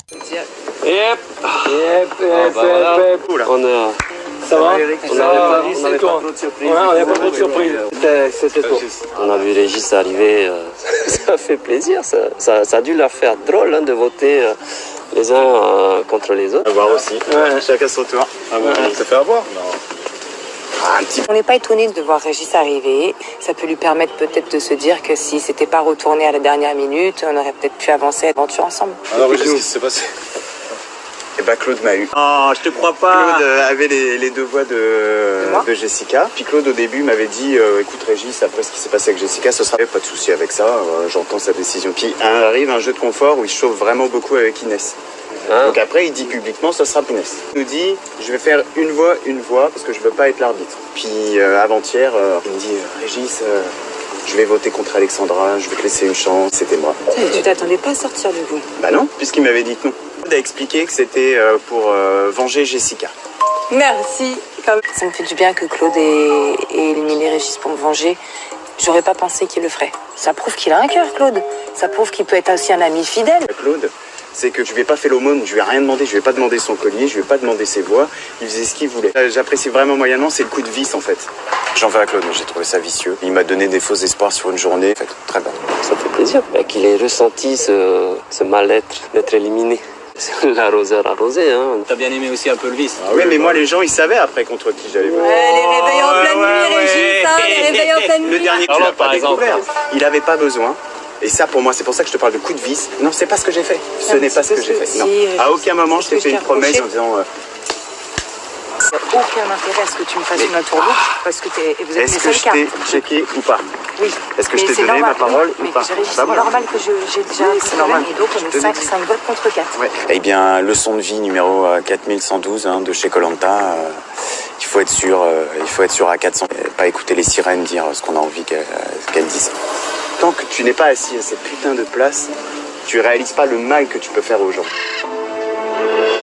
Yep. On a... Ça va? On n'avait pas trop de surprise. Ouais, on n'avait pas trop de surprise. C'était tout. On a vu Régis arriver, ça fait plaisir. Ça a dû leur faire drôle de voter les uns contre les autres. À voir aussi. Ouais. Chacun son tour. Ah bon, ça fait avoir? Non. On n'est pas étonné de voir Régis arriver. Ça peut lui permettre peut-être de se dire que si c'était pas retourné à la dernière minute, on aurait peut-être pu avancer l'aventure ensemble. Alors, Régis, qu'est-ce qui s'est passé? Et bah Claude m'a eu. Oh, je te crois pas. Claude avait les deux voix de Jessica. Puis Claude au début m'avait dit écoute Régis, après ce qui s'est passé avec Jessica, ce sera pas de souci avec ça, j'entends sa décision. Puis arrive un jeu de confort où il chauffe vraiment beaucoup avec Inès. Donc après il dit publiquement ce sera Inès. Il nous dit je vais faire une voix parce que je veux pas être l'arbitre. Puis avant-hier il me dit Régis je vais voter contre Alexandra, je vais te laisser une chance, c'était moi. Tu t'attendais pas à sortir de vous? Bah non, puisqu'il m'avait dit que non. Il a expliqué que c'était pour venger Jessica. Merci. Ça me fait du bien que Claude ait éliminé Régis pour me venger. J'aurais pas pensé qu'il le ferait. Ça prouve qu'il a un cœur, Claude. Ça prouve qu'il peut être aussi un ami fidèle. Claude, c'est que je lui ai pas fait l'aumône, je lui ai rien demandé, je lui ai pas demandé son collier, je lui ai pas demandé ses voix, il faisait ce qu'il voulait. J'apprécie vraiment moyennement, c'est le coup de vis en fait. J'en veux à Claude, j'ai trouvé ça vicieux. Il m'a donné des faux espoirs sur une journée, en fait, très bien. Ça fait plaisir qu'il ait ressenti ce mal-être d'être éliminé. L'arroseur arrosé, hein. T'as bien aimé aussi un peu le vice. Ah oui, mais moi les gens ils savaient après contre qui j'allais voter. Les réveils en pleine nuit, Régis, hein, les réveils en pleine nuit. Le dernier coup, il a pas découvert. Il avait pas besoin. Et ça, pour moi, c'est pour ça que je te parle de coup de vis. Non, c'est pas ce que j'ai fait. Ce n'est pas ce que j'ai fait. Non. À aucun moment, je t'ai fait une promesse en disant... Il n'y a aucun intérêt à ce que tu me fasses une entourloupe parce que vous êtes est-ce que je t'ai checké ou pas? Oui. Est-ce que je t'ai donné ma parole ou pas? C'est normal que j'ai déjà un problème et donc on est 5 votes contre 4. Ouais. Eh bien, leçon de vie numéro 4112 de chez Koh Lanta. Il faut être sûr à 400. Pas écouter les sirènes dire ce qu'on a envie qu'elles disent. Tant que tu n'es pas assis à cette putain de place, tu réalises pas le mal que tu peux faire aux gens.